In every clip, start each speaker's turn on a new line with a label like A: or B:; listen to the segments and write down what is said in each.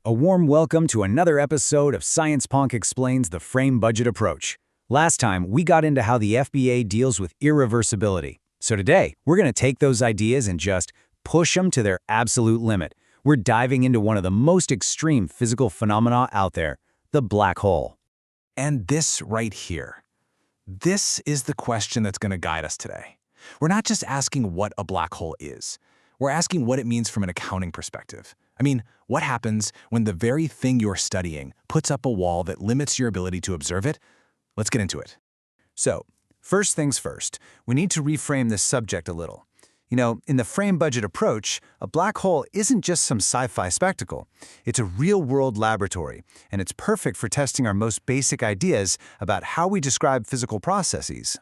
A: A warm welcome to another episode of SciencePunk Explains the Frame Budget Approach. Last time, we got into how the FBA deals with irreversibility. So today, we're going to take those ideas and just push them to their absolute limit. We're diving into one of the most extreme physical phenomena out there, the black hole.
B: And this right here, this is the question that's going to guide us today. We're not just asking what a black hole is. We're asking what it means from an accounting perspective. I mean, what happens when the very thing you're studying puts up a wall that limits your ability to observe it? Let's get into it.
A: So, first things first, we need to reframe this subject a little. You know, in the frame budget approach, a black hole isn't just some sci-fi spectacle. It's a real-world laboratory, and it's perfect for testing our most basic ideas about how we describe physical processes.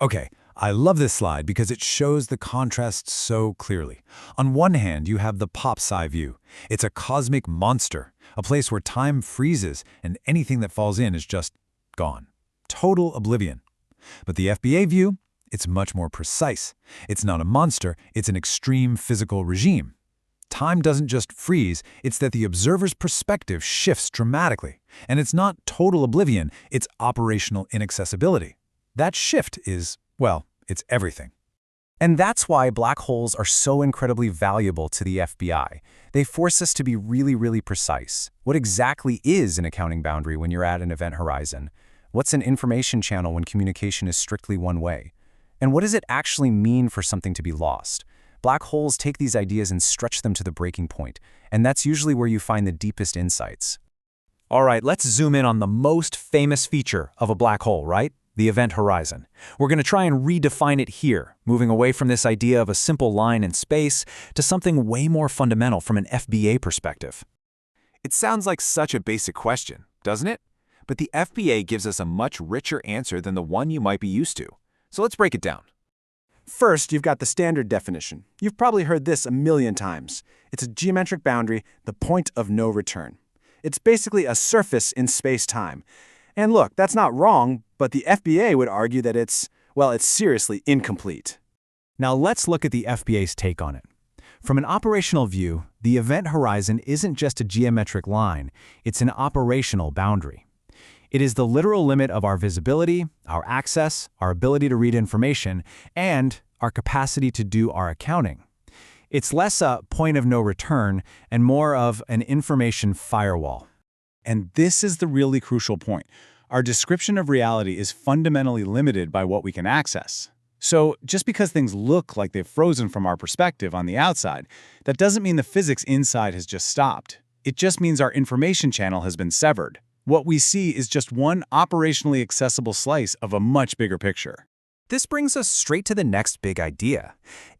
A: Okay, I love this slide because it shows the contrast so clearly. On one hand, you have the pop-sci view. It's a cosmic monster, a place where time freezes and anything that falls in is just gone. Total oblivion. But the FBA view, it's much more precise. It's not a monster, it's an extreme physical regime. Time doesn't just freeze, it's that the observer's perspective shifts dramatically. And it's not total oblivion, it's operational inaccessibility. That shift is, well, it's everything. And that's why black holes are so incredibly valuable to the FBI. They force us to be really precise. What exactly is an accounting boundary when you're at an event horizon? What's an information channel when communication is strictly one way? And what does it actually mean for something to be lost? Black holes take these ideas and stretch them to the breaking point, and that's usually where you find the deepest insights. All right, let's zoom in on the most famous feature of a black hole, right? The event horizon. We're going to try and redefine it here, moving away from this idea of a simple line in space to something way more fundamental from an FBA perspective.
B: It sounds like such a basic question, doesn't it? But the FBA gives us a much richer answer than the one you might be used to. So let's break it down.
C: First, you've got the standard definition. You've probably heard this a million times. It's a geometric boundary, the point of no return. It's basically a surface in space-time. And look, that's not wrong, but the FBA would argue that it's seriously incomplete.
A: Now let's look at the FBA's take on it. From an operational view, the event horizon isn't just a geometric line, it's an operational boundary. It is the literal limit of our visibility, our access, our ability to read information, and our capacity to do our accounting. It's less a point of no return and more of an information firewall.
D: And this is the really crucial point. Our description of reality is fundamentally limited by what we can access. So just because things look like they've frozen from our perspective on the outside, that doesn't mean the physics inside has just stopped. It just means our information channel has been severed. What we see is just one operationally accessible slice of a much bigger picture.
A: This brings us straight to the next big idea.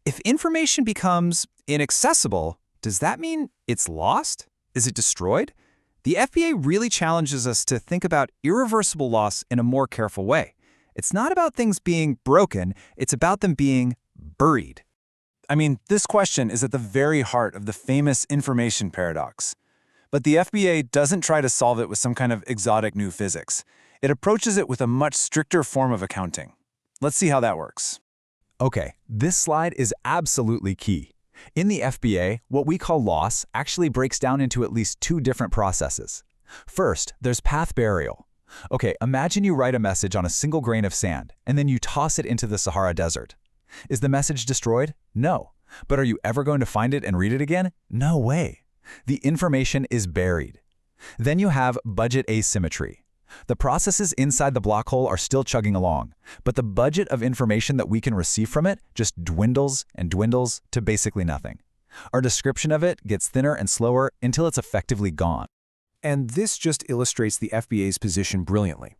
A: If information becomes inaccessible, does that mean it's lost? Is it destroyed? The FBA really challenges us to think about irreversible loss in a more careful way. It's not about things being broken, it's about them being buried.
D: I mean, this question is at the very heart of the famous information paradox. But the FBA doesn't try to solve it with some kind of exotic new physics. It approaches it with a much stricter form of accounting. Let's see how that works.
A: Okay, this slide is absolutely key. In the FBA, what we call loss actually breaks down into at least two different processes. First, there's path burial. Okay, imagine you write a message on a single grain of sand, and then you toss it into the Sahara Desert. Is the message destroyed? No. But are you ever going to find it and read it again? No way. The information is buried. Then you have budget asymmetry. The processes inside the black hole are still chugging along, but the budget of information that we can receive from it just dwindles and dwindles to basically nothing. Our description of it gets thinner and slower until it's effectively gone.
C: And this just illustrates the FBA's position brilliantly.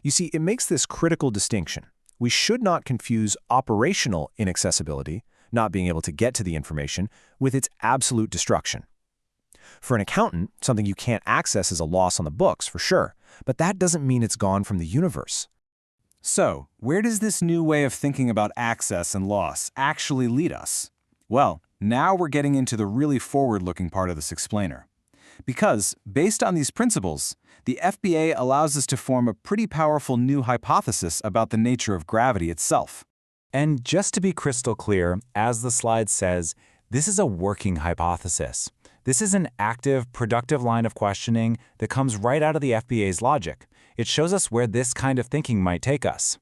C: You see, it makes this critical distinction. We should not confuse operational inaccessibility, not being able to get to the information, with its absolute destruction. For an accountant, something you can't access is a loss on the books, for sure, but that doesn't mean it's gone from the universe.
D: So, where does this new way of thinking about access and loss actually lead us? Well, now we're getting into the really forward-looking part of this explainer. Because, based on these principles, the FBA allows us to form a pretty powerful new hypothesis about the nature of gravity itself.
A: And just to be crystal clear, as the slide says, this is a working hypothesis.
B: This is an active, productive line of questioning that comes right out of the FBA's logic. It shows us where this kind of thinking might take us.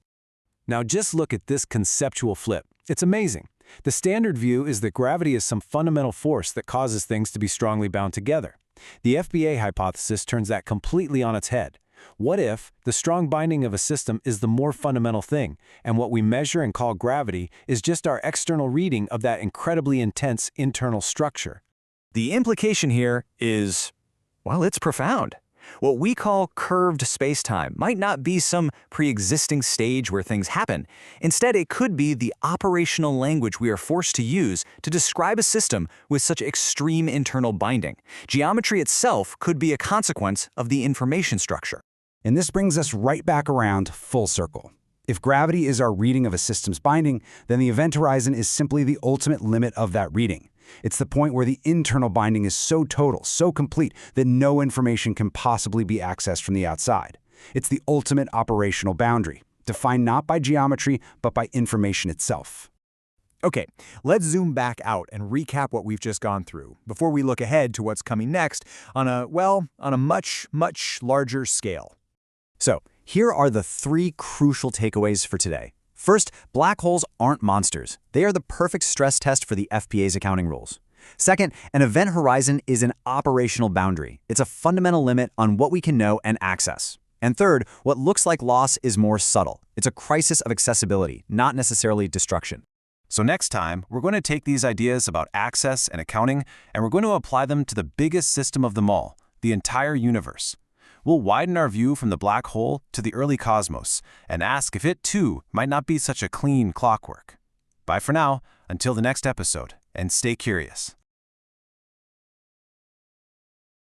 C: Now just look at this conceptual flip. It's amazing. The standard view is that gravity is some fundamental force that causes things to be strongly bound together. The FBA hypothesis turns that completely on its head. What if the strong binding of a system is the more fundamental thing, and what we measure and call gravity is just our external reading of that incredibly intense internal structure?
E: The implication here is, well, it's profound. What we call curved spacetime might not be some pre-existing stage where things happen. Instead, it could be the operational language we are forced to use to describe a system with such extreme internal binding. Geometry itself could be a consequence of the information structure.
A: And this brings us right back around full circle. If gravity is our reading of a system's binding, then the event horizon is simply the ultimate limit of that reading. It's the point where the internal binding is so total, so complete, that no information can possibly be accessed from the outside. It's the ultimate operational boundary, defined not by geometry, but by information itself.
E: Okay, let's zoom back out and recap what we've just gone through before we look ahead to what's coming next on a much, much larger scale.
A: So, here are the 3 crucial takeaways for today. First, black holes aren't monsters. They are the perfect stress test for the FBA's accounting rules. Second, an event horizon is an operational boundary. It's a fundamental limit on what we can know and access. And third, what looks like loss is more subtle. It's a crisis of accessibility, not necessarily destruction.
C: So next time, we're going to take these ideas about access and accounting, and we're going to apply them to the biggest system of them all, the entire universe. We'll widen our view from the black hole to the early cosmos and ask if it, too, might not be such a clean clockwork. Bye for now, until the next episode, and stay curious.